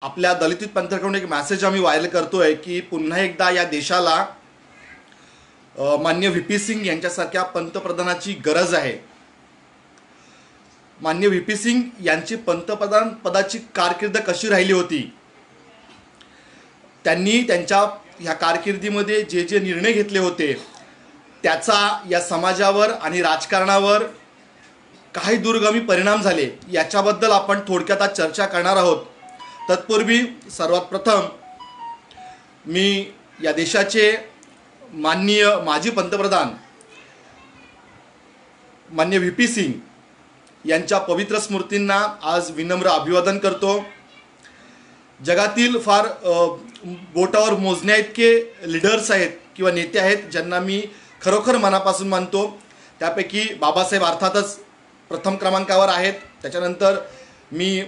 आपल्या दलित पंथाकडून एक मेसेज आम्ही व्हायरल करतोय की पुन्हा एकदा या देशाला मान्य व्ही पी सिंग यांच्यासारख्या पंतप्रधानाची गरज आहे। मान्य व्ही पी सिंग यांची पंतप्रधान पदाची कारकीर्द कशी राहिली होती, त्यांनी त्यांच्या ह्या कारकिर्दीमध्ये जे जे निर्णय घेतले होते त्याचा या समाजावर आणि राजकारणावर काही दूरगामी परिणाम झाले, याच्याबद्दल आपण थोडक्यात आज चर्चा करणार आहोत। तत्पूर्वी सर्वात प्रथम मी या देशाचे माननीय माजी पंतप्रधान मान्य व्ही पी सिंग यांच्या पवित्र स्मृतींना आज विनम्र अभिवादन करतो। जगातील फार बोटावर मोजण्याइतके लीडर्स आहेत किंवा नेते आहेत ज्यांना मी खरोखर मनापासून मानतो। त्यापैकी बाबासाहेब अर्थातच प्रथम क्रमांकावर आहेत। त्याच्यानंतर मी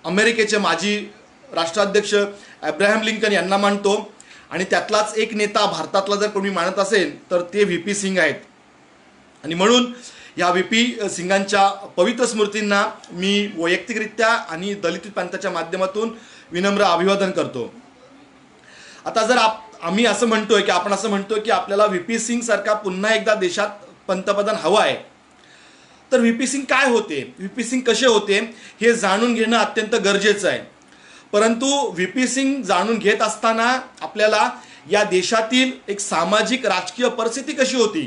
अमेरिकेचे माजी राष्ट्राध्यक्ष अब्राहम लिंकन यांना मानतो आणि त्यातलाच एक नेता भारतातला जर कोणी मानत असेल तर ते व्ही पी सिंग आहेत। आणि म्हणून या व्ही पी सिंगांच्या पवित्र स्मृतींना मी वैयक्तिकरित्या आणि दलित पंथाच्या माध्यमातून विनम्र अभिवादन करतो। आता जर आम्ही असं म्हणतोय की आपण असं म्हणतोय की आपल्याला व्ही पी सिंग सारखा पुन्हा एकदा देशात पंतप्रधान हवा आहे, तर व्ही पी सिंग काय होते, व्ही पी सिंग कसे होते हे जाणून घेणं अत्यंत गरजेचं आहे। परंतु व्ही पी सिंग जाणून घेत असताना आपल्याला या देशातील एक सामाजिक राजकीय परिस्थिती कशी होती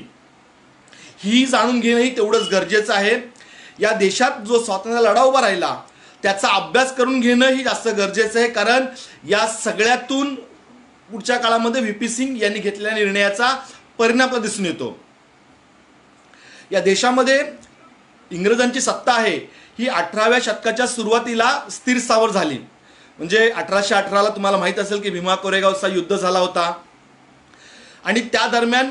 ही जाणून घेणंही तेवढंच गरजेचं आहे। या देशात जो स्वातंत्र्य लढा उभा राहिला त्याचा अभ्यास करून घेणंही जास्त गरजेचं आहे, कारण या सगळ्यातून पुढच्या काळामध्ये व्ही पी सिंग यांनी घेतलेल्या निर्णयाचा परिणाम आपल्याला दिसून येतो। या देशामध्ये इंग्रजांची सत्ता आहे ही 18व्या शतकाच्या सुरुवातीला स्थिर स्थावर झाली। म्हणजे 1818ला तुम्हाला माहीत असेल की भीमा कोरेगावचा युद्ध झाला होता आणि त्या दरम्यान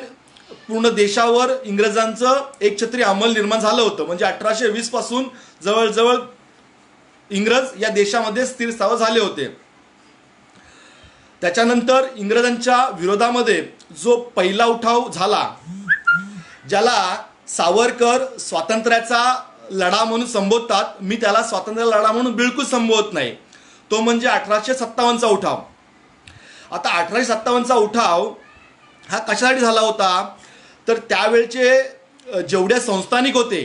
पूर्ण देशावर इंग्रजांचं एकछत्री अंमल निर्माण झालं होतं। म्हणजे 1820 पासून जवळजवळ इंग्रज या देशामध्ये स्थिर स्थावर झाले होते। त्याच्यानंतर इंग्रजांच्या विरोधामध्ये जो पहिला उठाव झाला, ज्याला सावरकर स्वातंत्र्याचा लढा म्हणून संबोधतात, मी त्याला स्वातंत्र्य लढा म्हणून बिलकुल संबोधत नाही, तो म्हणजे 1857चा उठाव। आता 1857चा उठाव हा कशासाठी झाला होता, तर त्यावेळचे जेवढे संस्थानिक होते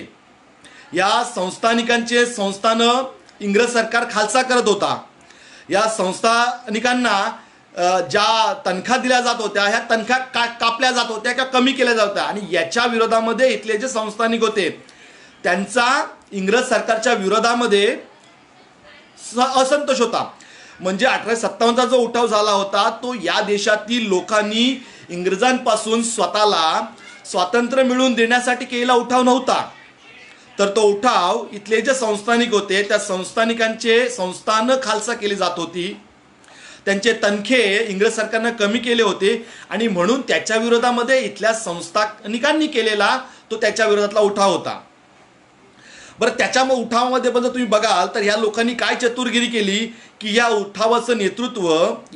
या संस्थानिकांचे संस्थानं इंग्रज सरकार खालसा करत होता। या संस्थानिकांना ज्या तनख्या दिल्या जात होत्या ह्या तनख्या कापल्या जात होत्या किंवा कमी केल्या जात होत्या आणि याच्या विरोधामध्ये इथले जे संस्थानिक होते त्यांचा इंग्रज सरकारच्या विरोधामध्ये असंतोष होता। म्हणजे 1857चा जो उठाव झाला होता तो या देशातील लोकांनी इंग्रजांपासून स्वतःला स्वातंत्र्य मिळवून देण्यासाठी केलेला उठाव नव्हता, तर तो उठाव इथले जे संस्थानिक होते त्या संस्थानिकांचे संस्थानं खालसा केली जात होती, त्यांचे तनखे इंग्रज सरकारनं कमी केले होते आणि म्हणून त्याच्या विरोधामध्ये इथल्या संस्थानिकांनी केलेला तो त्याच्या विरोधातला उठाव होता। बरं, त्याच्या उठावामध्ये पण जर तुम्ही बघाल तर ह्या लोकांनी काय चतुरगिरी केली की या उठावाचं नेतृत्व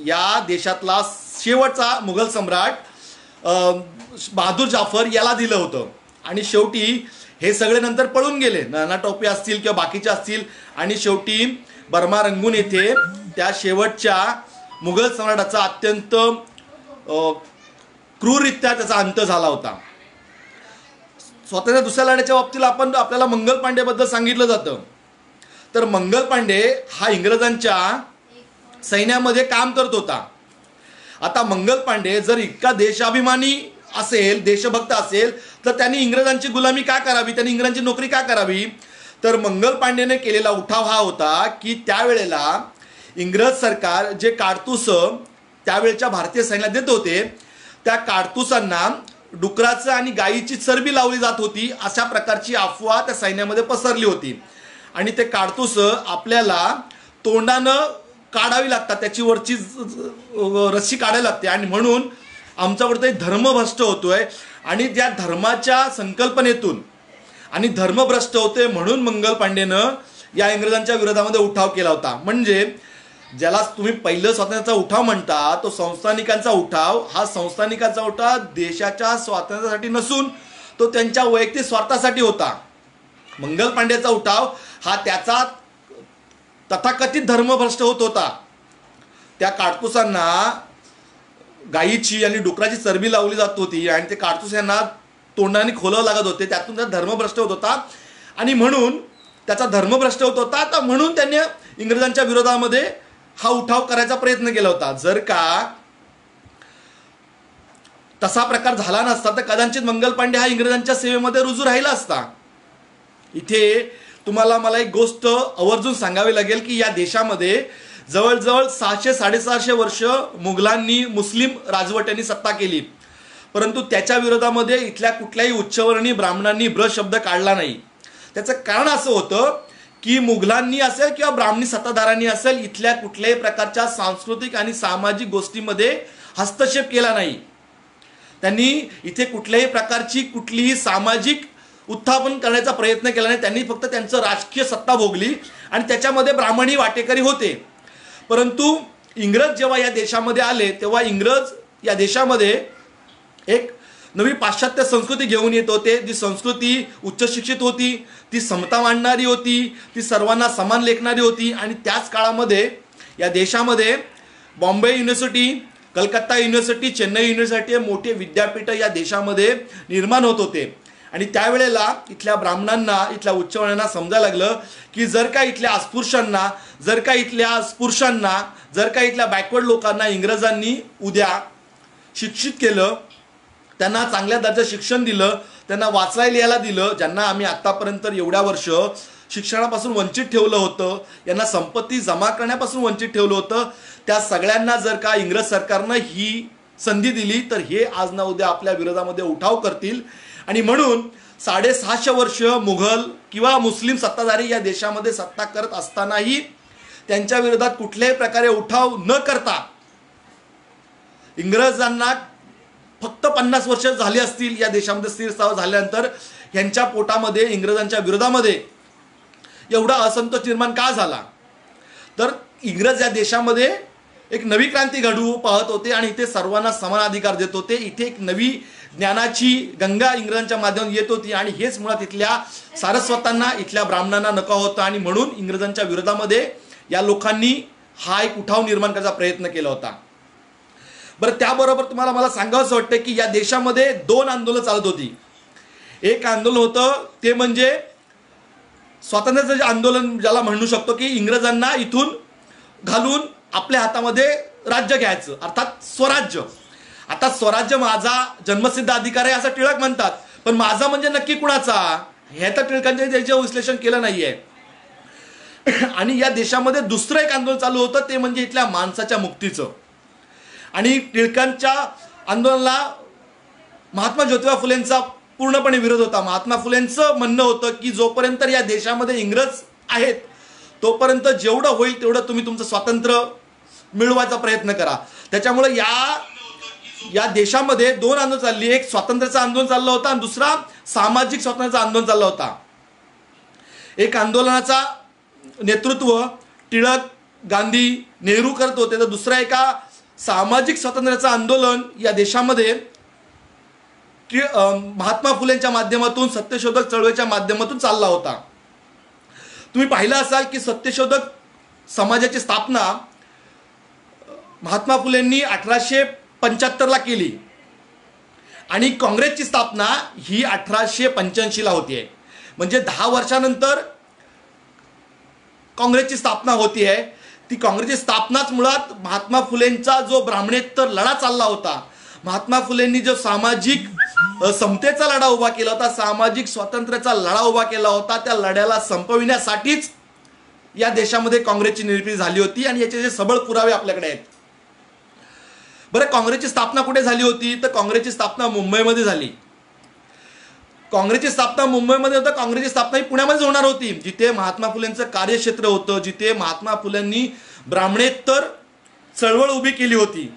या देशातला शेवटचा मुघल सम्राट बहादूर जाफर याला दिलं होतं आणि शेवटी हे सगळे नंतर पळून गेले, नाना टोपे असतील किंवा बाकीचे असतील, आणि शेवटी बर्मा रंगून येथे त्या शेवटच्या मुघल सम्राटाचा अत्यंत क्रूररित्या त्याचा अंत झाला होता। स्वातंत्र्य दुसऱ्या लढ्याच्या बाबतीत आपल्याला मंगल पांडेबद्दल सांगितलं जातं, तर मंगल पांडे हा इंग्रजांच्या सैन्यामध्ये काम करत होता। आता मंगल पांडे जर इतका देशाभिमानी असेल, देशभक्त असेल, तर त्यांनी इंग्रजांची गुलामी का करावी, त्यांनी इंग्रजांची नोकरी का करावी, तर मंगल पांडेने केलेला उठाव हा होता की त्यावेळेला इंग्रज सरकार जे काडतूस त्यावेळच्या भारतीय सैन्याला देत होते त्या काडतुसांना डुकराचं आणि गायीची चरबी लावली जात होती, अशा प्रकारची अफवा त्या सैन्यामध्ये पसरली होती आणि ते काडतूस आपल्याला तोंडानं काढावी लागतात, त्याची वरची रस्सी काढायला लागते आणि म्हणून आमचा कुठेतरी धर्मभ्रष्ट होतोय आणि त्या धर्माच्या संकल्पनेतून आणि धर्मभ्रष्ट होते म्हणून मंगल पांडेनं या इंग्रजांच्या विरोधामध्ये उठाव केला होता। म्हणजे ज्याला तुम्ही पहिलं स्वातंत्र्याचा उठाव म्हणता तो संस्थानिकांचा उठाव, हा संस्थानिकांचा उठाव देशाच्या स्वातंत्र्यासाठी नसून तो त्यांच्या वैयक्तिक स्वार्थासाठी होता। मंगल पांडेचा उठाव हा त्याचा तथाकथित धर्मभ्रष्ट होत होता, त्या काडतुसांना गायीची आणि डुकराची चरबी लावली जात होती आणि ते काडतुस यांना तोंडाने खोलावं लागत होते, त्यातून त्याचा धर्मभ्रष्ट होत होता आणि म्हणून त्याचा धर्मभ्रष्ट होत होता. तर म्हणून त्यांनी इंग्रजांच्या विरोधामध्ये हा उठाव करायचा प्रयत्न केला होता. जर का तसा प्रकार झाला नसता तर कदाचित मंगल पांडे हा इंग्रजांच्या सेवेमध्ये रुजू राहिला असता. इथे तुम्हाला मला एक गोष्ट आवर्जून सांगावी लागेल की या देशामध्ये जवळजवळ 600-650 वर्ष मुघलांनी मुस्लिम राजवट्यांनी सत्ता केली, परंतु त्याच्या विरोधामध्ये इथल्या कुठल्याही उच्चवर्णी ब्राह्मणांनी ब्र शब्द काढला नाही. त्याचं कारण असं होतं की मुघलांनी असेल किंवा ब्राह्मणी सत्ताधारांनी असेल इथल्या कुठल्याही प्रकारच्या सांस्कृतिक आणि सामाजिक गोष्टीमध्ये हस्तक्षेप केला नाही. त्यांनी इथे कुठल्याही प्रकारची कुठलीही सामाजिक उत्थापन करण्याचा प्रयत्न केला नाही. त्यांनी फक्त त्यांचं राजकीय सत्ता भोगली आणि त्याच्यामध्ये ब्राह्मणी वाटेकरी होते. परंतु इंग्रज जेव्हा या देशामध्ये आले तेव्हा इंग्रज या देशामध्ये एक नवी पाश्चात्य संस्कृती घेऊन येत होते. जी संस्कृती उच्च शिक्षित होती, ती समता मांडणारी होती, ती सर्वांना समान लेखणारी होती. आणि त्याच काळामध्ये या देशामध्ये Bombay university, Calcutta university, Chennai university मोठे विद्यापीठ या देशामध्ये निर्माण होत होते. आणि त्यावेळेला इथल्या ब्राह्मणांना, इथल्या उच्चवर्णांना समजायला लागलं की जर का इथल्या अस्पृश्यांना, जर का इथल्या स्पुरुषांना, जर का इथल्या बॅकवर्ड लोकांना इंग्रजांनी उद्या शिक्षित केलं, त्यांना चांगल्या दर्जाचं शिक्षण दिलं, त्यांना वाचायला लिहायला दिलं, ज्यांना आम्ही आत्तापर्यंत एवढ्या वर्ष शिक्षणापासून वंचित ठेवलं होतं, यांना संपत्ती जमा करण्यापासून वंचित ठेवलं होतं, त्या सगळ्यांना जर का इंग्रज सरकारनं ही संधी दिली तर हे आज ना उद्या आपल्या विरोधामध्ये उठाव करतील. आणि म्हणून 650 वर्ष मुघल किंवा मुस्लिम सत्ताधारी या देशामध्ये सत्ता करत असतानाही त्यांच्या विरोधात कुठल्याही प्रकारे उठाव न करता इंग्रजांना फक्त 50 वर्ष झाली असतील या देशामध्ये स्थिरस्थावर झाल्यानंतर यांच्या पोटामध्ये इंग्रजांच्या विरोधामध्ये एवढा असंतोष निर्माण का झाला. तर इंग्रज या देशामध्ये एक नवी क्रांती घडवू पाहत होते आणि इथे सर्वांना समान अधिकार देत होते. इथे एक नवी ज्ञानाची गंगा इंग्रजांच्या माध्यमातून येत होती आणि हेच मुळात इथल्या सारस्वतांना, इथल्या ब्राह्मणांना नको होतं. आणि म्हणून इंग्रजांच्या विरोधामध्ये या लोकांनी हा एक उठाव निर्माण करायचा प्रयत्न केला होता. बरं, त्याबरोबर तुम्हाला मला सांगावंसं वाटतं की या देशामध्ये 2 आंदोलनं चालत होती. एक आंदोलन होतं ते म्हणजे स्वातंत्र्याचं आंदोलन, ज्याला म्हणू शकतो की इंग्रजांना इथून घालून आपल्या हातामध्ये राज्य घ्यायचं, अर्थात स्वराज्य. आता स्वराज्य माझा जन्मसिद्ध अधिकार आहे असं टिळक म्हणतात, पण माझा म्हणजे नक्की कुणाचा हे तर टिळकांच्या त्याचं विश्लेषण केलं नाहीये. आणि या देशामध्ये दुसरं एक आंदोलन चालू होतं ते म्हणजे इथल्या माणसाच्या मुक्तीचं. आणि टिळकांच्या आंदोलनाला महात्मा ज्योतिबा फुलेंचा पूर्णपणे विरोध होता. महात्मा फुलेंचं म्हणणं होतं की जोपर्यंत या देशामध्ये इंग्रज आहेत तोपर्यंत जेवढं होईल तेवढं तुम्ही तुमचं स्वातंत्र्य मिळवायचा प्रयत्न करा. त्याच्यामुळे या देशामध्ये 2 आंदोलन चालली. एक स्वातंत्र्याचं आंदोलन चाललं होतं आणि दुसरा सामाजिक स्वातंत्र्याचं आंदोलन चाललं होता. एक आंदोलनाचा नेतृत्व टिळक, गांधी, नेहरू करत होते, तर दुसरा एका सामाजिक स्वातंत्र्याचं आंदोलन या देशामध्ये महात्मा फुलेंच्या माध्यमातून, सत्यशोधक चळवळीच्या माध्यमातून चालला होता. तुम्ही पाहिलं असाल की सत्यशोधक समाजाची स्थापना महात्मा फुलेंनी 1875 केली आणि काँग्रेसची स्थापना ही 1885 होतीये. म्हणजे 10 वर्षानंतर काँग्रेसची स्थापना होतीये. ती काँग्रेसची स्थापनाच मुळात महात्मा फुलेंचा जो ब्राह्मणेतर लढा चालला होता, महात्मा फुलेंनी जो सामाजिक समतेचा लढा उभा केला होता, सामाजिक स्वातंत्र्याचा लढा उभा केला होता, त्या लढ्याला संपविण्यासाठीच या देशामध्ये काँग्रेसची निर्मिती झाली होती. आणि याचे जे सबळ पुरावे आपल्याकडे आहेत. बरं, काँग्रेसची स्थापना कुठे झाली होती तर काँग्रेसची स्थापना मुंबईमध्ये झाली. काँग्रेसची स्थापना मुंबईमध्ये होतं. काँग्रेसची स्थापना ही पुण्यामध्येच होणार होती, जिथे महात्मा फुलेंचं कार्यक्षेत्र होतं, जिथे महात्मा फुलेंनी ब्राह्मणेतर चळवळ उभी केली होती,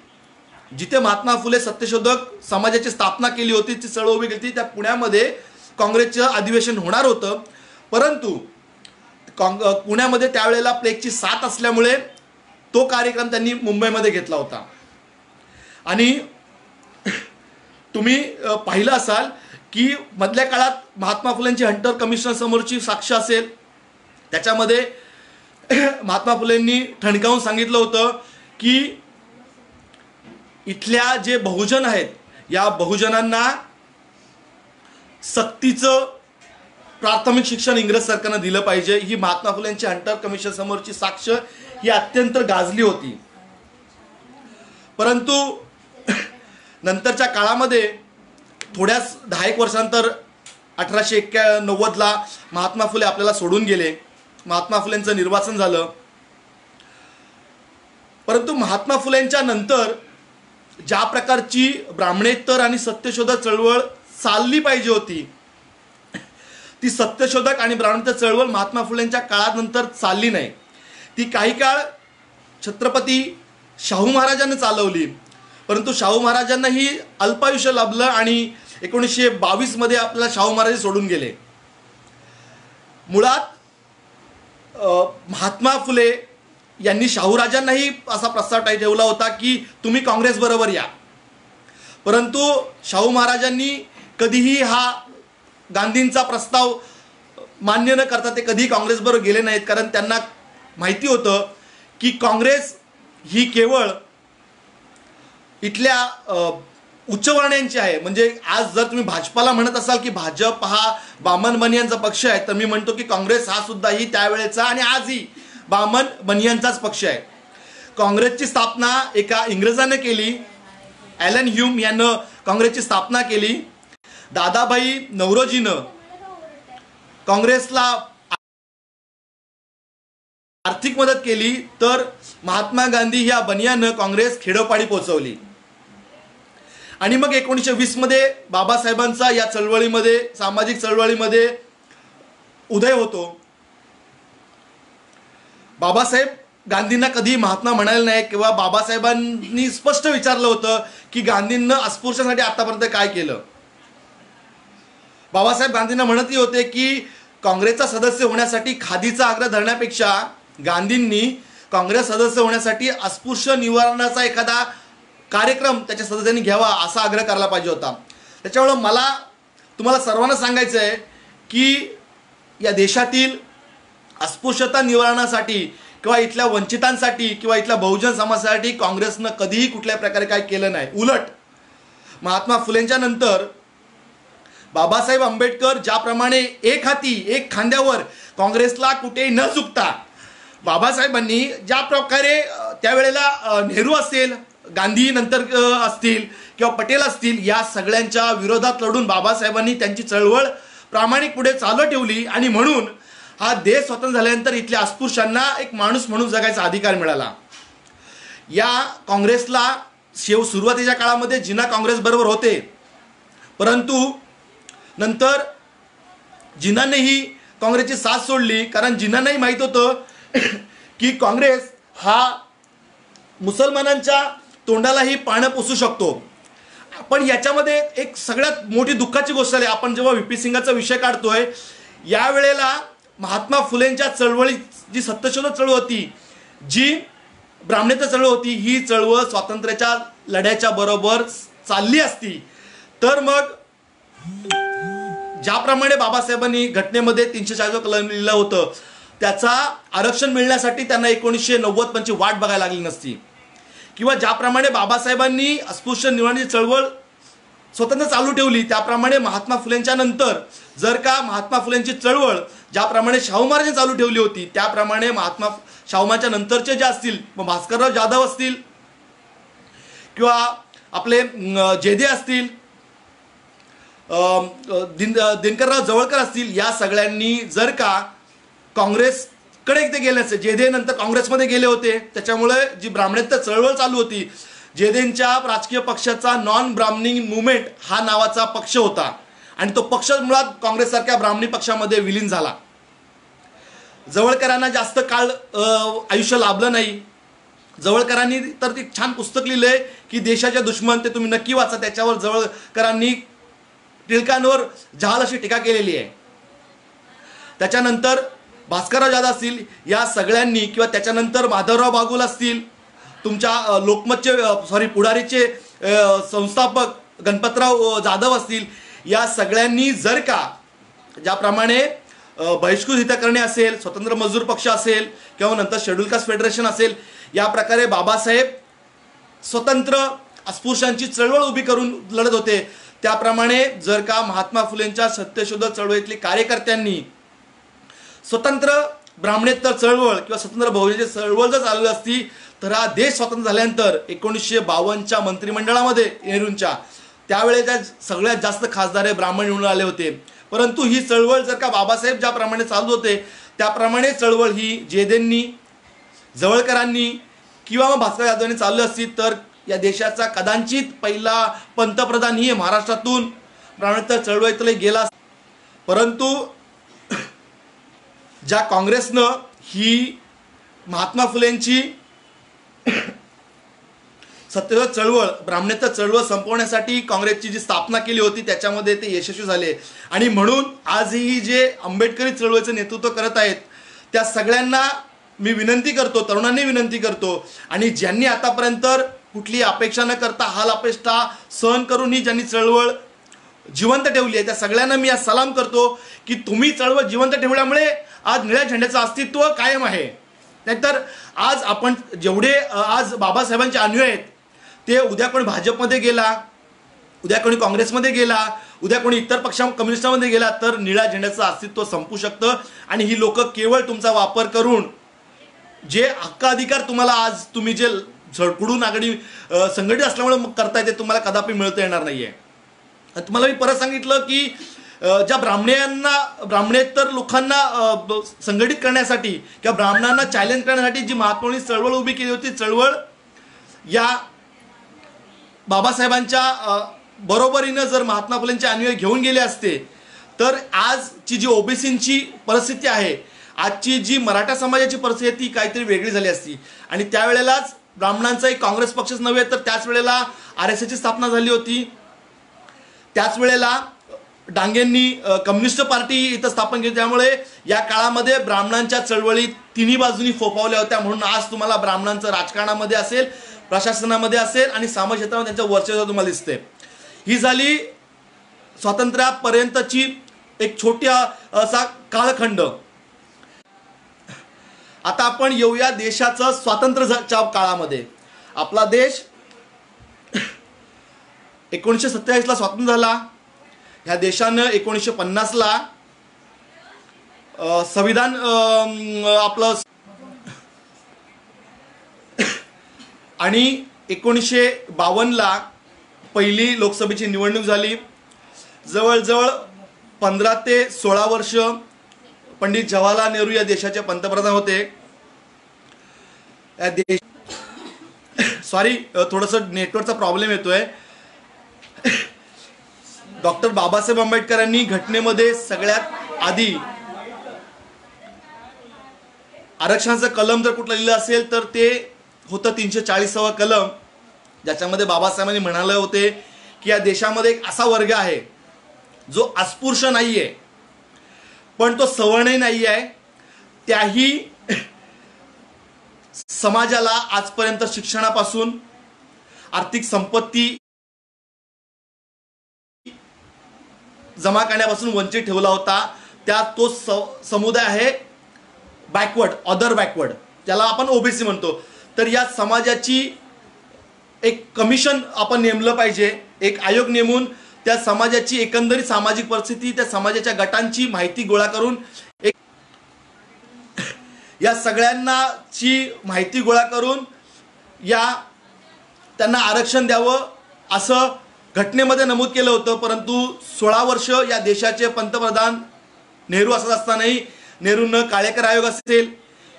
जिथे महात्मा फुले सत्यशोधक समाजाची स्थापना केली होती, ती चळवळ उभी केली होती, त्या पुण्यामध्ये काँग्रेसचं अधिवेशन होणार होतं. परंतु पुण्यामध्ये त्यावेळेला प्लेगची साथ असल्यामुळे तो कार्यक्रम त्यांनी मुंबईमध्ये घेतला होता. आणि तुम्ही पाहिलं असाल की मधल्या काळात महात्मा फुलेंची हंटर कमिशनर समोरची साक्ष असेल, त्याच्यामध्ये महात्मा फुलेंनी ठणकावून सांगितलं होतं की इथल्या जे बहुजन आहेत या बहुजनांना सक्तीचं प्राथमिक शिक्षण इंग्रज सरकारनं दिलं पाहिजे. ही महात्मा फुलेंची हंटर कमिशन समोरची साक्ष ही अत्यंत गाजली होती. परंतु नंतरच्या काळामध्ये थोड्याच 10 वर्षांतर 1891ला महात्मा फुले आपल्याला सोडून गेले. महात्मा फुलेंचं निर्वासन झालं. परंतु महात्मा फुलेंच्या नंतर ज्या प्रकारची ब्राह्मणेतर आणि सत्यशोधक चळवळ चालली पाहिजे होती ती सत्यशोधक आणि ब्राह्मणेतर चळवळ महात्मा फुलेंच्या काळानंतर चालली नाही. ती काही काळ छत्रपती शाहू महाराजांनी चालवली. परंतु शाहू महाराजांनाही अल्पायुष्य लाभलं आणि 1922 आपल्याला शाहू महाराज सोडून गेले. मुळात महात्मा फुले यांनी शाहूराजांनाही असा प्रस्ताव ठेवला होता की तुम्ही काँग्रेस बरोबर या. परंतु शाहू महाराजांनी कधीही हा गांधींचा प्रस्ताव मान्य न करता ते कधी काँग्रेस बरोबर गेले नाहीत. कारण त्यांना माहिती होतं की काँग्रेस ही केवळ इथल्या उच्चवर्णीयांची आहे. म्हणजे आज जर तुम्ही भाजपाला म्हणत असाल की भाजप हा बामन बनियांचा पक्ष आहे तर मी म्हणतो की काँग्रेस हा सुद्धा ही त्यावेळेचा आणि आजही बामन बनियांचाच पक्ष आहे. काँग्रेसची स्थापना एका इंग्रजाने केली. ॲलन ह्यूम यानं काँग्रेसची स्थापना केली. दादाभाई नौरोजीनं काँग्रेसला आर्थिक मदत केली तर महात्मा गांधी या बनियानं काँग्रेस खेडोपाडी पोहोचवली. आणि मग 1920 बाबासाहेबांचा या चळवळीमध्ये सामाजिक चळवळीमध्ये उदय होतो. बाबासाहेब गांधींना कधी महात्मा म्हणाले नाही किंवा बाबासाहेबांनी स्पष्ट विचारलं होतं की गांधींना अस्पृश्यासाठी आतापर्यंत काय केलं. बाबासाहेब गांधींना म्हणतही होते की काँग्रेसचा सदस्य होण्यासाठी खादीचा आग्रह धरण्यापेक्षा गांधींनी काँग्रेस सदस्य होण्यासाठी अस्पृश्य निवारणाचा एखादा कार्यक्रम त्याच्या सदस्यांनी घ्यावा असा आग्रह करायला पाहिजे होता. त्याच्यामुळं मला तुम्हाला सर्वांना सांगायचं आहे की या देशातील अस्पृश्यता निवारणासाठी किंवा इथल्या वंचितांसाठी किंवा इथल्या बहुजन समाजासाठी काँग्रेसनं कधीही कुठल्या प्रकारे काय केलं नाही. उलट महात्मा फुलेंच्या नंतर बाबासाहेब आंबेडकर ज्याप्रमाणे एक हाती एक खांद्यावर काँग्रेसला कुठेही न चुकता बाबासाहेबांनी ज्या प्रकारे त्यावेळेला नेहरू असेल गांधी नंतर असतील किंवा पटेल असतील या सगळ्यांच्या विरोधात लढून बाबासाहेबांनी त्यांची चळवळ प्रामाणिक पुढे चालू ठेवली. आणि म्हणून हा देश स्वतंत्र झाल्यानंतर इथल्या अस्पृश्यांना एक माणूस म्हणून जगायचा अधिकार मिळाला. या काँग्रेसला सुरुवातीच्या काळामध्ये जिना काँग्रेस बरोबर होते. परंतु नंतर जिनानेही काँग्रेसची साथ सोडली. कारण जिनांनाही माहीत होतं की काँग्रेस हा मुसलमानांच्या तोंडालाही पानं पुसू शकतो. पण याच्यामध्ये एक सगळ्यात मोठी दुःखाची गोष्ट आहे. आपण जेव्हा व्ही.पी. सिंगाचा विषय काढतोय यावेळेला महात्मा फुलेंच्या चळवळी जी सत्यशोधक चळवळ होती जी ब्राह्मणेतर चळवळ होती ही चळवळ स्वातंत्र्याच्या लढ्याच्या बरोबर चालली असती तर मग ज्याप्रमाणे बाबासाहेबांनी घटनेमध्ये 340 कलम लिहिलं होतं त्याचा आरक्षण मिळण्यासाठी त्यांना 1990 वाट बघायला लागली नसती. किंवा ज्याप्रमाणे बाबासाहेबांनी अस्पृश्य निवारणाची चळवळ स्वतंत्र चालू ठेवली त्याप्रमाणे महात्मा फुलेंच्या नंतर जर का महात्मा फुलेंची चळवळ ज्याप्रमाणे शाहू महाराजांनी चालू ठेवली होती त्याप्रमाणे शाहू महाराजांच्या नंतरचे जे असतील भास्करराव जाधव असतील किंवा आपले जेदे असतील दिनकरराव जवळकर असतील या सगळ्यांनी जर का काँग्रेसकडे एकदा गेले असते जेदे नंतर काँग्रेसमध्ये गेले होते त्याच्यामुळे जी ब्राह्मणेतर चळवळ चालू होती जेदेंच्या राजकीय पक्षाचा नॉन ब्राह्मणी मुवमेंट हा नावाचा पक्ष होता आणि तो पक्ष मुळात काँग्रेससारख्या ब्राह्मणी पक्षामध्ये विलीन झाला. जवळकरांना जास्त काळ आयुष्य लाभलं नाही. जवळकरांनी तर ते छान पुस्तक लिहिलंय की देशाच्या दुश्मन ते तुम्ही नक्की वाचा. त्याच्यावर जवळकरांनी टिळकांवर जहाल अशी टीका केलेली आहे. त्याच्यानंतर भास्करराव जाधव असतील या सगळ्यांनी किंवा त्याच्यानंतर माधवराव बागुल असतील तुमच्या लोकमतचे पुढारीचे संस्थापक गणपतराव जाधव असतील या सगळ्यांनी जर का ज्याप्रमाणे बहिष्कृत हितकरणी असेल, स्वतंत्र मजदूर पक्ष असेल किंवा नंतर शेड्यूल कास्ट फेडरेशन असेल, या प्रकारे बाबासाहेब स्वतंत्र अस्पृश्यांची चळवळ उभी करून लढत होते. त्याप्रमाणे जर का महात्मा फुलेंच्या सत्यशोधक चळवळीतल्या कार्यकर्त्यांनी स्वतंत्र ब्राह्मणेतर चळवळ किंवा स्वतंत्र बहुजनाची चळवळ जर चालवली असती तर हा देश स्वतंत्र झाल्यानंतर 1952च्या मंत्रिमंडळामध्ये नेहरूंच्या त्यावेळेच्या सगळ्यात जास्त खासदार हे ब्राह्मण निवडून आले होते. परंतु ही चळवळ जर का बाबासाहेब ज्याप्रमाणे चालू होते त्याप्रमाणे चळवळ ही जेदेंनी, जवळकरांनी किंवा मग भास्कर जाधवांनी चालवली असती तर या देशाचा कदाचित पहिला पंतप्रधान ही महाराष्ट्रातून ब्राह्मणेतर चळवळीतले गेला. परंतु ज्या काँग्रेसनं ही महात्मा फुलेंची सत्यशोधक चळवळ, ब्राह्मणेतर चळवळ संपवण्यासाठी काँग्रेसची जी स्थापना केली होती त्याच्यामध्ये ते यशस्वी झाले. आणि म्हणून आजही जे आंबेडकरी चळवळीचं नेतृत्व करत आहेत त्या सगळ्यांना मी विनंती करतो, तरुणांनी विनंती करतो, आणि ज्यांनी आतापर्यंत कुठली अपेक्षा न करता हाल अपेष्टा सहन करून ही ज्यांनी चळवळ जिवंत ठेवली आहे त्या सगळ्यांना मी आज सलाम करतो की तुम्ही चळवळ जिवंत ठेवल्यामुळे आज निळ्या झेंड्याचं अस्तित्व कायम आहे. नाहीतर आज आपण जेवढे आज बाबासाहेबांचे अनुयायी आहेत ते उद्या कोणी भाजपमध्ये गेला, उद्या कोणी काँग्रेसमध्ये गेला, उद्या कोणी इतर कम्युनिस्टमध्ये गेला तर निळ्या झेंड्याचं अस्तित्व संपू शकतं. आणि ही लोक केवळ तुमचा वापर करून जे हक्क अधिकार तुम्हाला आज तुम्ही जे झडकुडून आघाडी संघटित असल्यामुळे करताय ते तुम्हाला कदापि मिळता येणार नाहीये. तुम्हाला मी परत सांगितलं की ज्या ब्राह्मणेतर लोकांना संघटित करण्यासाठी किंवा ब्राह्मणांना चॅलेंज करण्यासाठी जी महात्मा चळवळ उभी केली होती, चळवळ या बाबासाहेबांच्या बरोबरीनं जर महात्मा फुलेंचे अनुयायी घेऊन गेले असते तर आजची जी ओबीसींची परिस्थिती आहे, आजची जी मराठा समाजाची परिस्थिती काहीतरी वेगळी झाली असती. आणि त्यावेळेलाच ब्राह्मणांचा एक काँग्रेस पक्षच नव्हे तर त्याच वेळेला RSSची स्थापना झाली होती. त्याच वेळेला डांगेंनी कम्युनिस्ट पार्टी इथं स्थापन केली. त्यामुळे या काळामध्ये ब्राह्मणांच्या चळवळी तिन्ही बाजूनी फोफावल्या होत्या. म्हणून आज तुम्हाला ब्राह्मणांचं राजकारणामध्ये असेल, प्रशासनामध्ये असेल आणि सामाजिक क्षेत्रामध्ये त्यांचं वर्चस्व तुम्हाला दिसते. ही झाली स्वातंत्र्यापर्यंतची एक छोट्या असा कालखंड. आता आपण येऊया देशाचं स्वातंत्र्याच्या काळामध्ये. आपला देश 1947ला स्वातंत्र्य झाला. ह्या देशानं 1950ला संविधान आपलं आणि 1952ला पहिली लोकसभेची निवडणूक झाली. जवळजवळ 15 ते 16 वर्ष पंडित जवाहरलाल नेहरू या देशाचे पंतप्रधान होते. सॉरी, थोडंसं नेटवर्कचा प्रॉब्लेम येतोय. डॉक्टर बाबासाहेब आंबेडकरांनी घटनेमध्ये सगळ्यात आधी आरक्षणाचं कलम जर कुठलं लिहिलं असेल तर ते होतं 340वा कलम, ज्याच्यामध्ये बाबासाहेबांनी म्हणाले होते की या देशामध्ये एक असा वर्ग आहे जो अस्पृश्य नाही आहे पण तो सवर्णही नाही आहे. त्याही समाजाला आजपर्यंत शिक्षणापासून आर्थिक संपत्ती जमा करण्यापासून वंचित ठेवला होता. तो समुदाय आहे बॅकवर्ड, अदर बॅकवर्ड, त्याला आपण ओबीसी म्हणतो. तर या समाजाची एक कमिशन आपण नेमलं पाहिजे, एक आयोग नेमून त्या समाजाची एकंदरीत सामाजिक परिस्थिती, त्या समाजाच्या गटांची माहिती गोळा करून या सगळ्यांनाची माहिती गोळा करून त्यांना आरक्षण द्यावं असं घटनेमध्ये नमूद केलं होतं. परंतु 16 वर्ष या देशाचे पंतप्रधान नेहरू असत असतानाही नेहरूंनं काळेकर आयोग असेल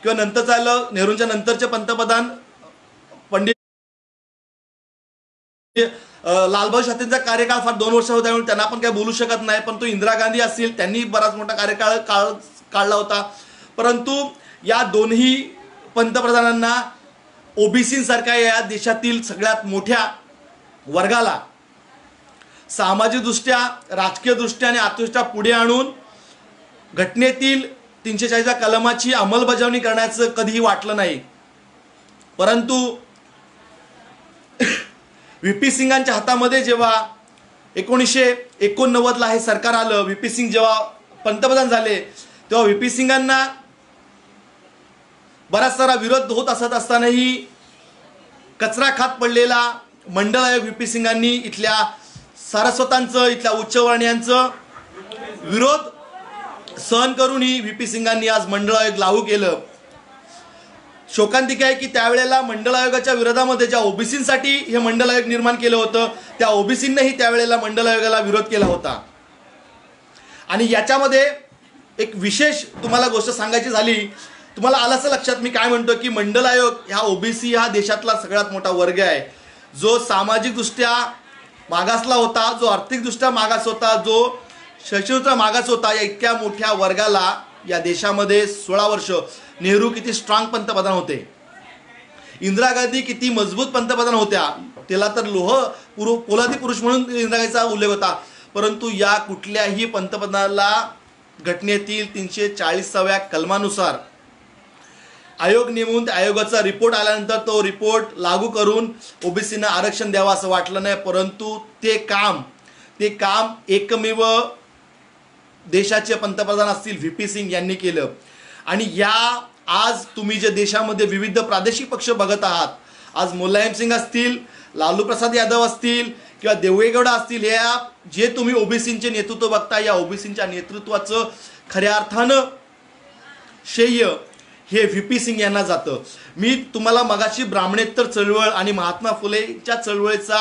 किंवा नंतर झालं नेहरूंच्या नंतरचे पंतप्रधान पंडित लालबहादूर शास्त्रींचा कार्यकाळ फार 2 वर्ष होता, त्यांना आपण काही बोलू शकत नाही. परंतु इंदिरा गांधी असतील, त्यांनी बराच मोठा कार्यकाळ काढला होता. परंतु या दोन्ही पंतप्रधानांना ओबीसींसारख्या या देशातील सगळ्यात मोठ्या वर्गाला सामाजिकदृष्ट्या, राजकीयदृष्ट्या आणि आर्थिकदृष्ट्या पुढे आणून घटनेतील 340 कलमाची अंमलबजावणी करण्याचं कधीही वाटलं नाही. परंतु व्हीपी सिंगांच्या हातामध्ये जेव्हा 1989ला हे सरकार आलं, व्हीपी सिंग जेव्हा पंतप्रधान झाले तेव्हा व्ही पी सिंगांना बराच सारा विरोध होत असत असतानाही कचरा खात पडलेला मंडळ आयोग व्ही पी सिंगांनी इथल्या सारस्वतांचं, इथल्या उच्चवर्णीयांचं विरोध सहन करूनही व्ही पी सिंगांनी आज मंडळ आयोग लागू केलं. शोकांतिका आहे की त्यावेळेला मंडळ आयोगाच्या विरोधामध्ये ज्या ओबीसींसाठी हे मंडळ आयोग निर्माण केलं होतं त्या ओबीसींनाही त्यावेळेला मंडळ आयोगाला विरोध केला होता. आणि याच्यामध्ये एक विशेष तुम्हाला गोष्ट सांगायची झाली, तुम्हाला आलं असं लक्षात मी काय म्हणतो की मंडळ आयोग ह्या ओबीसी हा देशातला सगळ्यात मोठा वर्ग आहे, जो सामाजिकदृष्ट्या मागासला होता, जो आर्थिकदृष्ट्या मागास होता, जो शैक्षणिकदृष्ट्या मागास होता. या इतक्या मोठ्या वर्गाला या देशामध्ये 16 वर्ष नेहरू किती स्ट्रॉंग पंतप्रधान होते, इंदिरा गांधी किती मजबूत पंतप्रधान होत्या, त्याला तर पोलादी पुरुष म्हणून इंदिरा गांधीचा उल्लेख होता. परंतु या कुठल्याही पंतप्रधानाला घटनेतील 340व्या कलमानुसार आयोग नेमून त्या आयोगाचा रिपोर्ट आल्यानंतर तो रिपोर्ट लागू करून ओबीसींना आरक्षण द्यावं असं वाटलं नाही. परंतु ते काम एकमेव देशाचे पंतप्रधान असतील व्ही पी सिंग यांनी केलं. आणि या आज तुम्ही जे देशामध्ये विविध प्रादेशिक पक्ष बघत आहात, आज मुलायम सिंग असतील, लालू प्रसाद यादव असतील किंवा देवेगौडा असतील, या जे तुम्ही ओबीसींचे नेतृत्व बघता, या ओबीसींच्या नेतृत्वाचं खऱ्या अर्थानं श्रेय हे व्ही पी सिंग यांना जातं. मी तुम्हाला मगाशी ब्राह्मणेतर चळवळ आणि महात्मा फुलेच्या चळवळीचा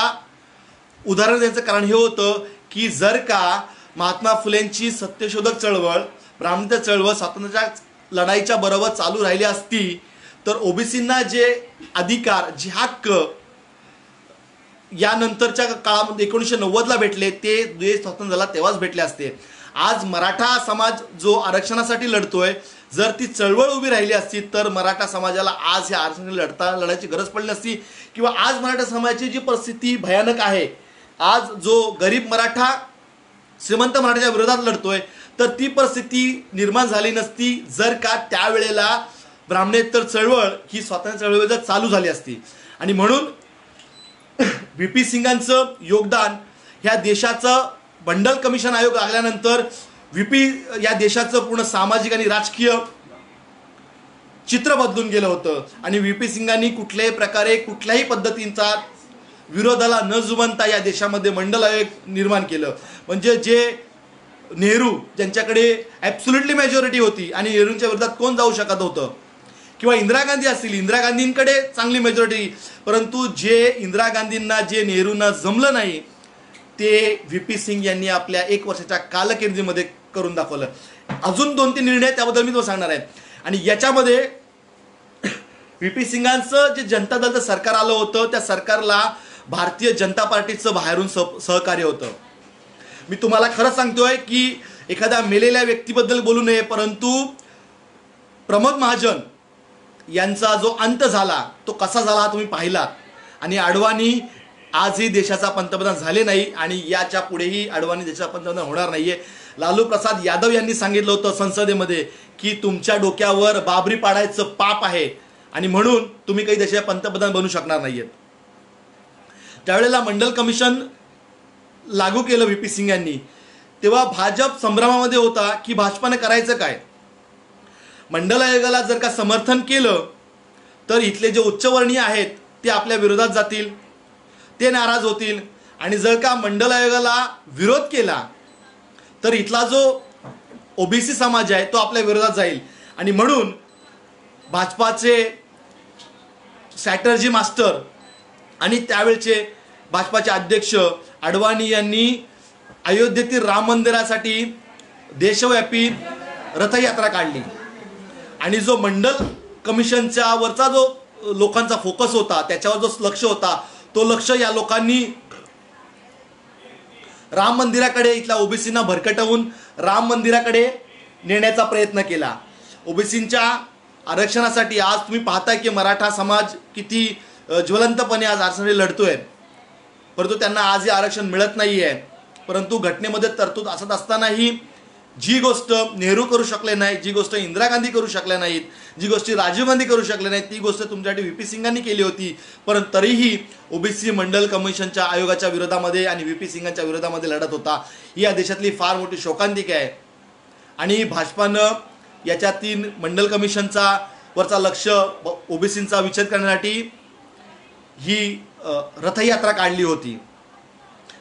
उदाहरण द्यायचं कारण हे होतं की जर का महात्मा फुलेंची सत्यशोधक चळवळ, ब्राह्मणेतर चळवळ स्वातंत्र्याच्या लढाईच्या बरोबर चालू राहिली असती तर ओबीसींना जे अधिकार, जे हक्क यानंतरच्या काळामध्ये 1990ला भेटले ते देश स्वतंत्र झाला तेव्हाच भेटले असते. आज मराठा समाज जो आरक्षणासाठी लढतोय, जर ती चळवळ उभी राहिली असती तर मराठा समाजाला आज या आरक्षणासाठी लढायची गरज पडली नसती. किंवा आज मराठा समाजाची जी परिस्थिती भयानक आहे, आज जो गरीब मराठा श्रीमंत मराठाच्या विरोधात लढतोय, तर ती परिस्थिती निर्माण झाली नसती जर का त्यावेळेला ब्राह्मणेतर चळवळ ही स्वातंत्र्य चळवळ जर चालू झाली असती. आणि म्हणून व्ही पी सिंगांचं योगदान ह्या देशाचं मंडल कमिशन आयोग लागल्यानंतर या देशाचं पूर्ण सामाजिक आणि राजकीय चित्र बदलून गेलं होतं. आणि व्ही पी सिंगांनी कुठल्याही प्रकारे कुठल्याही पद्धतींचा विरोधाला न जुमानता या देशामध्ये मंडल आयोग निर्माण केलं. म्हणजे जे नेहरू ज्यांच्याकडे ॲब्सोल्युटली मेजॉरिटी होती आणि नेहरूंच्या विरोधात कोण जाऊ शकत होतं, किंवा इंदिरा गांधी असतील, इंदिरा गांधींकडे चांगली मेजॉरिटी, परंतु जे इंदिरा गांधींना जे नेहरूंना जमलं नाही ते व्ही पी सिंग यांनी आपल्या 1 वर्षाच्या कालकेंद्रीमध्ये करून दाखवलं. अजून 2-3 निर्णय त्याबद्दल मी तुम्हाला सांगणार आहे. आणि याच्यामध्ये व्ही पी सिंगांचं जे जनता दलचं सरकार आलं होतं त्या सरकारला भारतीय जनता पार्टीचं बाहेरून सहकार्य होतं. मी तुम्हाला खरं सांगतोय की एखाद्या मेलेल्या व्यक्तीबद्दल बोलू नये, परंतु प्रमोद महाजन यांचा जो अंत झाला तो कसा झाला हा तुम्ही पाहिलात. आणि अडवाणी आजही देशाचा पंतप्रधान झाले नाही आणि याच्या पुढेही अडवाणी देशाचा पंतप्रधान होणार नाहीये. लालू प्रसाद यादव यांनी सांगितलं होतं संसदेमध्ये की तुमच्या डोक्यावर बाबरी पाडायचं पाप आहे आणि म्हणून तुम्ही काही देशाचे पंतप्रधान बनू शकणार नाहीयेत. त्यावेळेला मंडल कमिशन लागू केलं व्ही पी सिंग यांनी, तेव्हा भाजप संभ्रमामध्ये होता की भाजपाने करायचं काय. मंडल आयोगाला जर का समर्थन केलं तर इथले जे उच्चवर्णीय आहेत ते आपल्या विरोधात जातील, ते नाराज होतील. आणि जर का मंडल आयोगाला विरोध केला तर इथला जो ओबीसी समाज आहे तो आपल्या विरोधात जाईल. आणि म्हणून भाजपाचे स्ट्रॅटर्जी मास्टर आणि त्यावेळचे भाजपाचे अध्यक्ष अडवाणी यांनी अयोध्येतील राम मंदिरासाठी देशव्यापी रथयात्रा काढली. आणि जो मंडल कमिशनच्या वरचा जो लोकांचा फोकस होता, त्याच्यावर जो लक्ष होता, तो लक्ष या लोकांनी राम मंदिराकडे, इथल्या ओबीसींना भरकटवून राम मंदिराकडे नेण्याचा प्रयत्न केला. ओबीसींच्या आरक्षणासाठी आज तुम्ही पाहताय की मराठा समाज किती ज्वलंतपणे आज आरक्षणासाठी लढतोय, परंतु त्यांना आजही आरक्षण मिळत नाही आहे. परंतु घटनेमध्ये तरतूद असत असतानाही जी गोष्ट नेहरू करू शकले नाही, जी गोष्ट इंदिरा गांधी करू शकल्या नाहीत, जी गोष्टी राजीव गांधी करू शकले नाहीत, ती गोष्ट तुमच्यासाठी व्ही पी सिंगांनी केली होती. परंतु तरीही ओबीसी मंडल कमिशनच्या आयोगाच्या विरोधामध्ये आणि व्ही पी सिंगांच्या विरोधामध्ये लढत होता. ही या देशातली फार मोठी शोकांतिका आहे. आणि भाजपानं याच्यातील मंडल कमिशनचा वरचा लक्ष ओबीसींचा विच्छेद करण्यासाठी ही रथयात्रा काढली होती.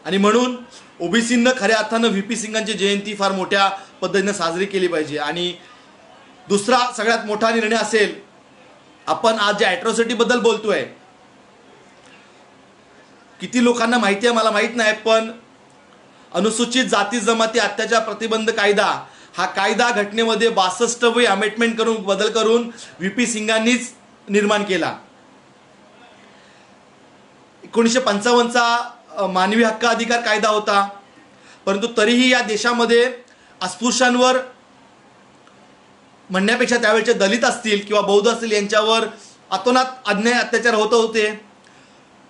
आणि म्हणून ओबीसींना खऱ्या अर्थानं व्ही पी सिंगांची जयंती फार मोठ्या पद्धतीने साजरी केली पाहिजे. आणि दुसरा सगळ्यात मोठा निर्णय असेल, आपण आज ज्या ॲट्रॉसिटीबद्दल बोलतोय, किती लोकांना माहिती आहे मला माहीत नाही, पण अनुसूचित जाती जमाती अत्याचार प्रतिबंध कायदा हा कायदा घटनेमध्ये 62वी अमेंडमेंट करून बदल करून व्ही पी सिंगांनीच निर्माण केला. 1955चा मानवी हक्क अधिकार कायदा होता, परंतु तरीही या देशामध्ये अस्पृश्यांवर म्हणण्यापेक्षा त्यावेळचे दलित असतील किंवा बौद्ध असतील यांच्यावर अतोनात अन्याय अत्याचार होत होते.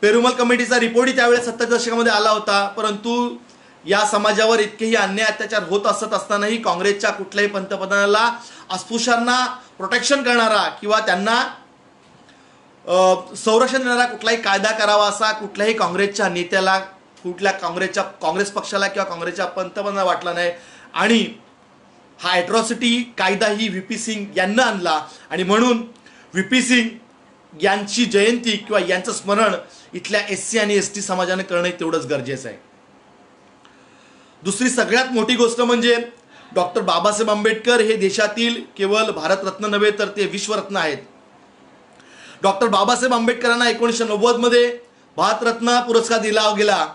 पेरुमल कमिटीचा रिपोर्टही त्यावेळेस 70च्या दशकामध्ये आला होता. परंतु या समाजावर इतकेही अन्याय अत्याचार होत असतानाही काँग्रेसच्या कुठल्याही पंतप्रधानाला अस्पृश्यांना प्रोटेक्शन करणारा किंवा त्यांना संरक्षण देणारा कुठलाही कायदा करावा असा कुठल्याही काँग्रेसच्या नेत्याला, काँग्रेस पक्षाला किंवा काँग्रेसच्या पंतप्रधानाला वाटला नाही. आणि हा ॲट्रॉसिटी कायदा ही व्ही पी सिंग यांना आणला. आणि म्हणून व्ही पी सिंग यांची जयंती किंवा यांचं स्मरण इथल्या SC आणि ST समाजाने करणं तेवढंच गरजेचं आहे. दुसरी सगळ्यात मोठी गोष्ट म्हणजे डॉक्टर बाबासाहेब आंबेडकर हे देशातील केवळ भारतरत्न नव्हे तर ते विश्वरत्न आहेत. डॉक्टर बाबासाहेब आंबेडकरांना 1990मध्ये भारतरत्न पुरस्कार दिला गेला.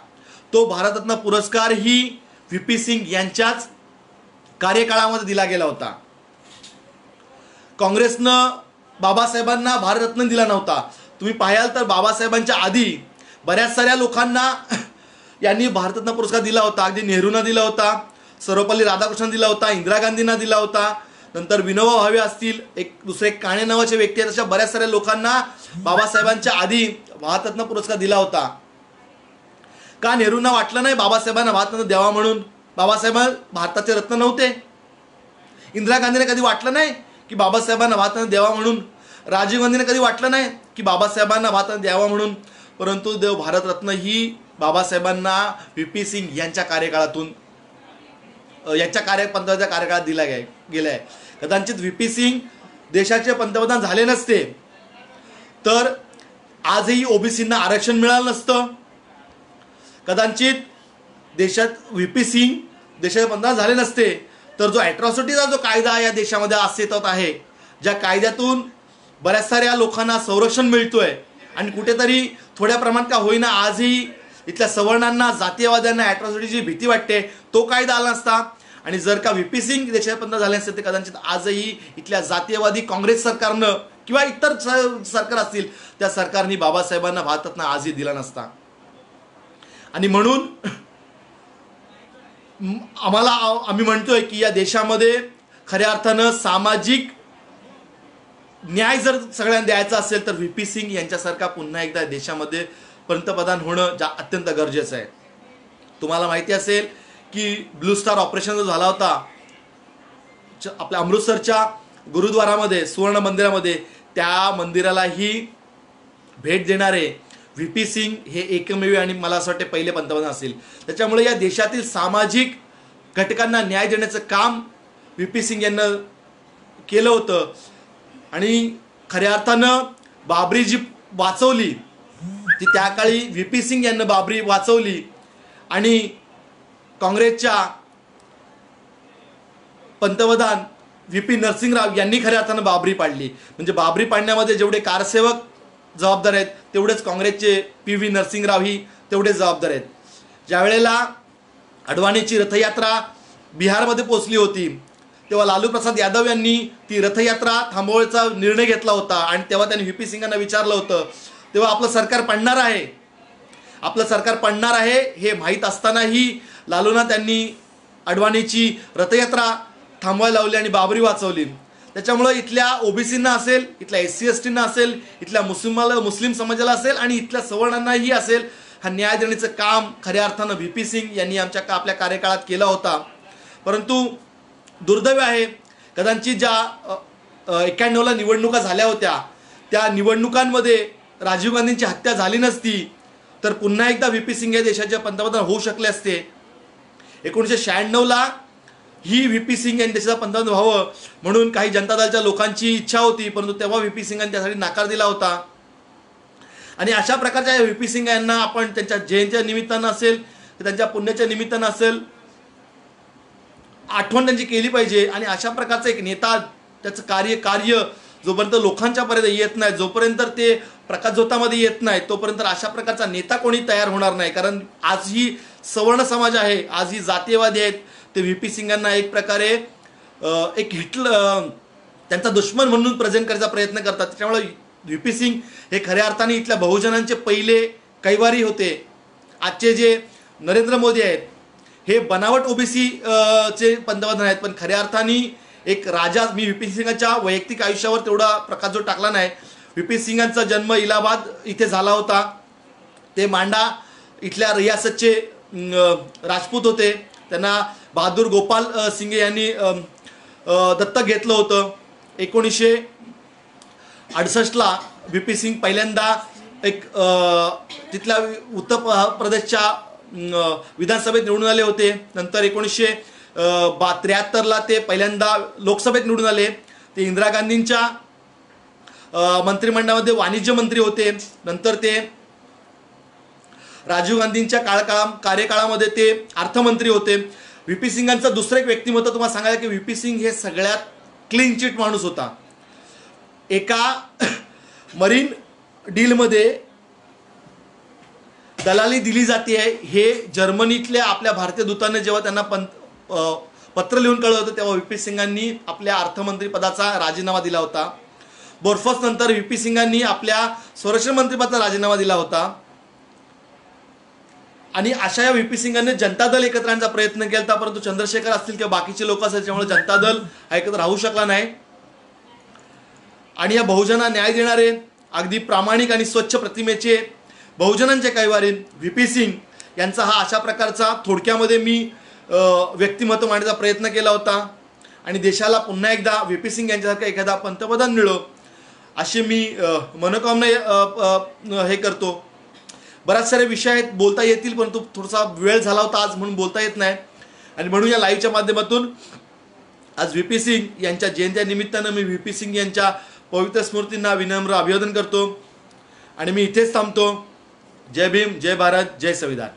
तो भारतरत्न पुरस्कार ही व्ही पी सिंग यांच्याच कार्यकाळामध्ये दिला गेला होता. काँग्रेसनं बाबासाहेबांना भारतरत्न दिला नव्हता. तुम्ही पाहाल तर बाबासाहेबांच्या आधी बऱ्याच साऱ्या लोकांना यांनी भारतरत्न पुरस्कार दिला होता. अगदी नेहरूंना दिला होता, सर्वपल्ली राधाकृष्णन दिला होता, इंदिरा गांधींना दिला होता, नंतर विनोबा भावे असतील, दुसरे काणे नावाचे व्यक्ती आहेत, अशा बऱ्याच साऱ्या लोकांना बाबासाहेबांच्या आधी भारतरत्न पुरस्कार दिला होता. का नेहरूंना वाटलं नाही बाबासाहेबांना भारतरत्न द्यावा म्हणून? बाबासाहेब भारताचे रत्न नव्हते. इंदिरा गांधीने कधी वाटलं नाही की बाबासाहेबांना भारतरत्न द्यावा म्हणून. राजीव गांधीने कधी वाटलं नाही की बाबासाहेबांना भारतरत्न द्यावा म्हणून. परंतु भारतरत्न ही बाबासाहेबांना व्ही पी सिंग यांच्या कार्यकाळातून पंतप्रधानाच्या कार्यकाळात दिला गेला आहे. कदाचित व्ही पी सिंग देशाचे पंतप्रधान झाले नसते तर आजही ओबीसींना आरक्षण मिळालं नसतं. कदाचित देशात व्ही पी सिंग देशाचे पंतप्रधान झाले नसते तर जो ॲट्रॉसिटीचा जो कायदा या देशामध्ये अस्तित्वात आहे, ज्या कायद्यातून बऱ्याच साऱ्या लोकांना संरक्षण मिळतोय आणि कुठेतरी थोड्या प्रमाणात का होईना आजही इथल्या सवर्णांना, जातीयवाद्यांना ॲट्रॉसिटीची भीती वाटते, तो कायदा आला नसता. आणि जर का व्ही पी सिंग देशाचे पंतप्रधान झाले नसते तर कदाचित आजही इथल्या जातीयवादी काँग्रेस सरकारनं किंवा इतर सरकार असतील त्या सरकारने बाबासाहेबांना भारतरत्न आजही दिला नसता. आणि म्हणून आम्ही म्हणतोय की या देशामध्ये खऱ्या अर्थानं सामाजिक न्याय जर सगळ्यांना द्यायचा असेल तर व्ही पी सिंग यांच्यासारखा पुन्हा एकदा देशामध्ये पंतप्रधान होणं अत्यंत गरजेचं आहे. तुम्हाला माहिती असेल की ब्लू स्टार ऑपरेशन जो झाला होता आपल्या अमृतसरच्या गुरुद्वारामध्ये, सुवर्ण मंदिरामध्ये, त्या मंदिरालाही भेट देणारे व्ही पी सिंग हे एकमेव आणि मला असं वाटते पहिले पंतप्रधान असतील. त्याच्यामुळे या देशातील सामाजिक घटकांना न्याय देण्याचं काम व्ही पी सिंग यांना केलं होतं. आणि खऱ्या अर्थानं बाबरी जी वाचवली ती त्या काळी व्ही पी सिंग यांना बाबरी वाचवली. आणि काँग्रेसच्या पंतप्रधान व्ही पी नरसिंहराव यांनी खऱ्या अर्थानं बाबरी पाडली. म्हणजे बाबरी पाडण्यामध्ये जेवढे कारसेवक जबाबदार आहेत तेवढेच काँग्रेसचे PV नरसिंहराव ही तेवढेच जबाबदार आहेत. ज्या वेळेला अडवाणीची रथयात्रा बिहारमध्ये पोहोचली होती तेव्हा लालू प्रसाद यादव यांनी ती रथयात्रा थांबवायचा निर्णय घेतला होता. आणि तेव्हा त्यांनी व्ही पी सिंगांना विचारलं होतं, तेव्हा आपलं सरकार पडणार आहे हे माहीत असतानाही लालूंना त्यांनी अडवाणीची रथयात्रा थांबवायला लावली आणि बाबरी वाचवली. त्याच्यामुळे इथल्या ओबीसींना असेल, इथल्या SC STना असेल, इथल्या मुस्लिम समाजाला असेल आणि इथल्या सवर्णांनाही असेल, हा न्याय देण्याचं काम खऱ्या अर्थानं व्ही पी सिंग यांनी आपल्या कार्यकाळात केला होता. परंतु दुर्दैव आहे, कदाचित ज्या 91ला निवडणुका झाल्या होत्या त्या निवडणुकांमध्ये राजीव गांधींची हत्या झाली नसती तर पुन्हा एकदा व्ही पी सिंग या देशाचे पंतप्रधान होऊ शकले असते. 1996ला ही व्ही पी सिंग यांनी देशाचा पंतप्रधान व्हावं म्हणून काही जनता दलाच्या लोकांची इच्छा होती, परंतु तेव्हा व्ही पी सिंगांनी त्यासाठी नकार दिला होता. आणि अशा प्रकारच्या व्ही पी सिंग यांना आपण त्यांच्या जयंतीच्या निमित्तानं असेल, त्यांच्या पुण्याच्या निमित्तानं असेल, आठवण त्यांची केली पाहिजे. आणि अशा प्रकारचा एक नेता, त्याचं कार्य जोपर्यंत लोकांच्या पर्यंत येत नाही, जोपर्यंत ते प्रकाशझोतामध्ये येत नाही, तोपर्यंत अशा प्रकारचा नेता कोणी तयार होणार नाही. कारण आज ही सवर्ण समाज आहे, आज ही जातीयवादी आहेत, ते व्ही पी सिंगांना एक प्रकारे एक हिटलर, त्यांचा दुश्मन म्हणून प्रेझेंट करायचा प्रयत्न करतात. त्याच्यामुळे व्ही पी सिंग हे खऱ्या अर्थाने इथल्या बहुजनांचे पहिले कैवारी होते. आजचे जे नरेंद्र मोदी आहेत हे बनावट ओबीसी चे पंतप्रधान आहेत, पण खऱ्या अर्थाने एक राजा. मी व्ही पी सिंगांच्या वैयक्तिक आयुष्यावर तेवढा प्रकाश जो टाकला नाही. व्ही पी सिंगांचा जन्म इलाहाबाद इथे झाला होता. ते मांडा इथल्या रियासतचे राजपूत होते. त्यांना बहादूर गोपाल सिंगे यांनी दत्तक घेतलं होतं. 1968ला व्ही पी सिंग पहिल्यांदा एक तिथल्या उत्तर प्रदेशच्या विधानसभेत निवडून आले होते. नंतर 1973ला ते पहिल्यांदा लोकसभेत निवडून आले. ते इंदिरा गांधींच्या मंत्रिमंडळामध्ये वाणिज्य मंत्री होते. नंतर ते राजीव गांधींच्या कार्यकाळामध्ये ते अर्थमंत्री होते. व्ही पी सिंगांचं दुसरं एक व्यक्तिमत्व तुम्हाला सांगायचं की व्ही पी सिंग हे सगळ्यात क्लीन चिट माणूस होता. एका मरीन डीलमध्ये दलाली दिली जाते आहे हे जर्मनीतल्या आपल्या भारतीय दूतांनी जेव्हा त्यांना पत्र लिहून कळलं होतं, तेव्हा व्ही पी सिंगांनी आपल्या अर्थमंत्री पदाचा राजीनामा दिला होता. बोरफस नंतर व्ही पी सिंगांनी आपल्या संरक्षण मंत्रिपदाचा राजीनामा दिला होता. आणि अशा या व्ही पी सिंगांनी जनता दल एकत्र आणण्याचा प्रयत्न केला होता, परंतु चंद्रशेखर असतील किंवा बाकीचे लोक असतील त्यामुळे जनता दल हा एकत्र राहू शकला नाही. आणि या बहुजना न्याय देणारे, अगदी प्रामाणिक आणि स्वच्छ प्रतिमेचे बहुजनांचे कैवारी व्ही पी सिंग यांचा हा अशा प्रकारचा थोडक्यामध्ये मी व्यक्तिमत्व मांडण्याचा प्रयत्न केला होता. आणि देशाला पुन्हा एकदा व्ही पी सिंग यांच्यासारखा एखादा पंतप्रधान मिळो अशी मी मनोकामना हे करतो. बऱ्याच सारे विषय आहेत, बोलता येतील, परंतु थोडासा वेळ झाला होता आज म्हणून बोलता येत नाही. आणि म्हणून या लाईव्हच्या माध्यमातून आज व्ही पी सिंग यांच्या जयंती निमित्तानं मी व्ही पी सिंग यांच्या पवित्र स्मृतींना विनम्र अभिवादन करतो आणि मी इथेच थांबतो. जय भीम, जय भारत, जय संविधान.